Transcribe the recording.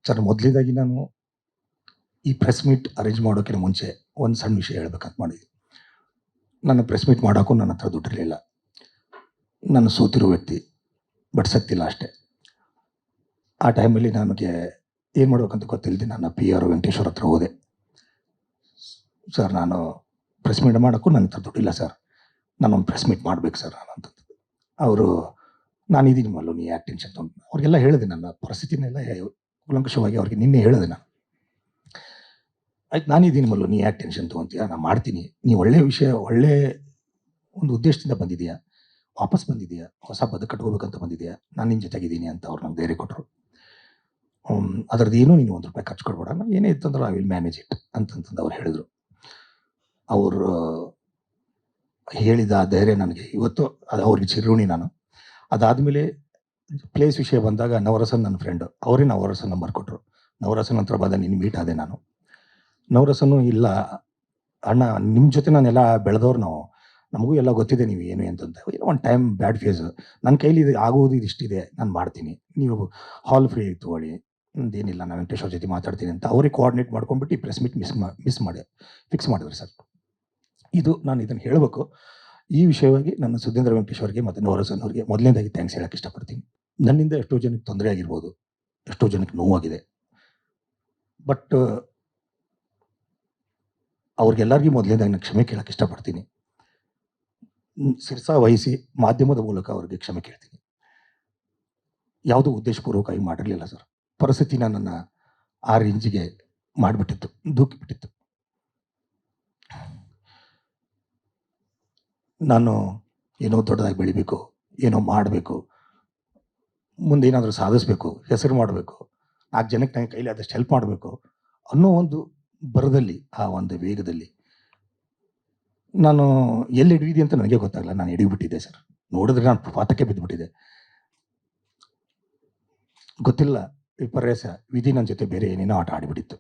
Sir, ಮೊದಲನೇದಾಗಿ ನಾನು ಈ ಪ್ರೆಸ್ ಮೀಟ್ ಅರೇಂಜ್ ಮಾಡೋಕ್ಕಿಂತ ಮುಂಚೆ ಒಂದು ಸಣ್ಣ ವಿಷಯ ಹೇಳ್ಬೇಕಂತ ಮಾಡಿದ್ದೆ. ನನ್ನ ಪ್ರೆಸ್ ಮೀಟ್ ಮಾಡೋಕ್ಕೂ ನನ್ನ ಹತ್ರ ದುಡ್ಡಿರಲಿಲ್ಲ. ನಾನು ಸೋತಿರೋ ವ್ಯಕ್ತಿ, ಬಟ್ ಸತ್ತಿಲ್ಲ ಅಷ್ಟೇ. ಆ ಟೈಮಲ್ಲಿ ನನಗೆ ಏನು ಮಾಡ್ಬೇಕಂತ ಗೊತ್ತಿಲ್ಲದೆ ನನ್ನ PR ವೆಂಕಟೇಶ್ವರ ಹತ್ರ ಹೋದೆ. ಸರ್, ನಾನು ಪ್ರೆಸ್ ಮೀಟ್ ಮಾಡೋಕ್ಕೂ ನನ್ನ ಹತ್ರ ದುಡ್ಡಿಲ್ಲ ಸರ್, ನಾನೊಂದು ಪ್ರೆಸ್ ಮೀಟ್ ಮಾಡ್ಬೇಕು ಸರ್ ನಾನು ಅಂತಂದು. ಅವರು, ನಾನಿದ್ದೀನಿ ಮಲ್ಲು, ನೀ ಯಾಕೆ ಟೆನ್ಷನ್ ತೊಗೊಂಡು, ಅವ್ರಿಗೆಲ್ಲ ಹೇಳಿದೆ ನನ್ನ ಪರಿಸ್ಥಿತಿನೆಲ್ಲ ಕೂಲಂಕಷವಾಗಿ ಅವ್ರಿಗೆ ನಿನ್ನೆ ಹೇಳಿದೆ ನಾನು. ಆಯ್ತು, ನಾನಿದ್ದೀನಿ ಮಲ್ಲು, ನೀ ಯಾಕೆ ಟೆನ್ಷನ್ ತೊಗೊತೀಯ, ನಾನು ಮಾಡ್ತೀನಿ, ನೀ ಒಳ್ಳೆ ವಿಷಯ, ಒಳ್ಳೆ ಒಂದು ಉದ್ದೇಶದಿಂದ ಬಂದಿದೆಯಾ, ವಾಪಸ್ ಬಂದಿದೆಯಾ, ಹೊಸ ಬದುಕು ಕಟ್ಕೋಬೇಕಂತ ಬಂದಿದೆಯಾ, ನಾನು ನಿನ್ನ ಜೊತೆಗಿದ್ದೀನಿ ಅಂತ ಅವ್ರು ನಂಗೆ ಧೈರ್ಯ ಕೊಟ್ಟರು. ಅದರದ್ದು ಏನೂ ನೀನು ₹1 ಖರ್ಚು ಕೊಡ್ಬೇಡ, ನಾನು ಏನೇ ಇತ್ತಂದ್ರೆ ಐ ವಿಲ್ ಮ್ಯಾನೇಜ್ ಇಟ್ ಅಂತಂತಂದು ಅವ್ರು ಹೇಳಿದರು. ಅವರು ಹೇಳಿದ ಆ ಧೈರ್ಯ ನನಗೆ ಇವತ್ತು ಅದು ಅವ್ರಿಗೆ ಚಿರಋಣಿ ನಾನು. ಅದಾದಮೇಲೆ ಪ್ಲೇಸ್ ವಿಷಯ ಬಂದಾಗ ನವರಸನ್ ನನ್ನ ಫ್ರೆಂಡು, ಅವರೇ ನವರಸನ್ ನಂಬರ್ ಕೊಟ್ಟರು. ನವರಸನ್ ಹತ್ರ ಬಂದ ನಿನ್ನ ಮೀಟ್ ಆದೆ ನಾನು. ನವರಸನ್ನು, ಇಲ್ಲ ಅಣ್ಣ, ನಿಮ್ಮ ಜೊತೆ ನಾನೆಲ್ಲ ಬೆಳೆದವ್ರು ನಾವು, ನಮಗೂ ಎಲ್ಲ ಗೊತ್ತಿದೆ ನೀವು ಏನು ಅಂತಂತ. ಏನೋ ಒಂದು ಟೈಮ್ ಬ್ಯಾಡ್ ಫೇಸ್, ನನ್ನ ಕೈಲಿ ಇದು ಆಗೋದು ಇದಿಷ್ಟಿದೆ, ನಾನು ಮಾಡ್ತೀನಿ, ನೀವು ಹಾಲ್ ಫ್ರೀ ತೊಗೊಳ್ಳಿ, ಏನಿಲ್ಲ, ನಾನು ವೆಂಕಟೇಶ್ವರ ಜೊತೆ ಮಾತಾಡ್ತೀನಿ ಅಂತ ಅವ್ರಿಗೆ ಕೋಆರ್ಡಿನೇಟ್ ಮಾಡ್ಕೊಂಡ್ಬಿಟ್ಟು ಈ ಪ್ರೆಸ್ ಮೀಟ್ ಫಿಕ್ಸ್ ಮಾಡಿದ್ರು ಸರ್. ಇದು ನಾನು ಇದನ್ನು ಹೇಳಬೇಕು. ಈ ವಿಷಯವಾಗಿ ನನ್ನ ಸುಧೀಂದ್ರ ವೆಂಕಟೇಶ್ವರ್ಗೆ ಮತ್ತು ನವರಸನ್ ಅವ್ರಿಗೆ ಮೊದಲನೇದಾಗಿ ಥ್ಯಾಂಕ್ಸ್ ಹೇಳಕ್ಕೆ ಇಷ್ಟಪಡ್ತೀನಿ. ನನ್ನಿಂದ ಎಷ್ಟೋ ಜನಕ್ಕೆ ತೊಂದರೆ ಆಗಿರ್ಬೋದು, ಎಷ್ಟೋ ಜನಕ್ಕೆ ನೋವಾಗಿದೆ, ಬಟ್ ಅವ್ರಿಗೆಲ್ಲರಿಗೂ ಮೊದಲನೇದಾಗಿ ನಾನು ಕ್ಷಮೆ ಕೇಳಕ್ಕೆ ಇಷ್ಟಪಡ್ತೀನಿ. ಶಿರಸ ವಹಿಸಿ ಮಾಧ್ಯಮದ ಮೂಲಕ ಅವ್ರಿಗೆ ಕ್ಷಮೆ ಕೇಳ್ತೀನಿ. ಯಾವುದೂ ಉದ್ದೇಶಪೂರ್ವಕವಾಗಿ ಮಾಡಿರಲಿಲ್ಲ ಸರ್. ಪರಿಸ್ಥಿತಿ ನನ್ನನ್ನು ಆ ರೇಂಜಿಗೆ ಮಾಡಿಬಿಟ್ಟಿತ್ತು, ದೂಕಿಬಿಟ್ಟಿತ್ತು. ನಾನು ಏನೋ ದೊಡ್ಡದಾಗಿ ಬೆಳಿಬೇಕು, ಏನೋ ಮಾಡಬೇಕು, ಮುಂದೆ ಏನಾದರೂ ಸಾಧಿಸಬೇಕು, ಹೆಸರು ಮಾಡಬೇಕು, 4 ಜನಕ್ಕೆ ನನ್ನ ಕೈಲಿ ಆದಷ್ಟು ಹೆಲ್ಪ್ ಮಾಡಬೇಕು ಅನ್ನೋ ಒಂದು ಬರದಲ್ಲಿ, ಆ ಒಂದು ವೇಗದಲ್ಲಿ ನಾನು ಎಲ್ಲಿ ಹಿಡಿದಿದೆ ಅಂತ ನನಗೆ ಗೊತ್ತಾಗಲ್ಲ. ನಾನು ಹಿಡಿಬಿಟ್ಟಿದ್ದೆ ಸರ್. ನೋಡಿದ್ರೆ ನಾನು ಪಾತಕ್ಕೆ ಬಿದ್ದುಬಿಟ್ಟಿದ್ದೆ. ಗೊತ್ತಿಲ್ಲ, ವಿಪರ್ಯಾಸ, ವಿಧಿ ನನ್ನ ಜೊತೆ ಬೇರೆ ಏನೇನೋ ಆಟ ಆಡಿಬಿಟ್ಟಿತ್ತು.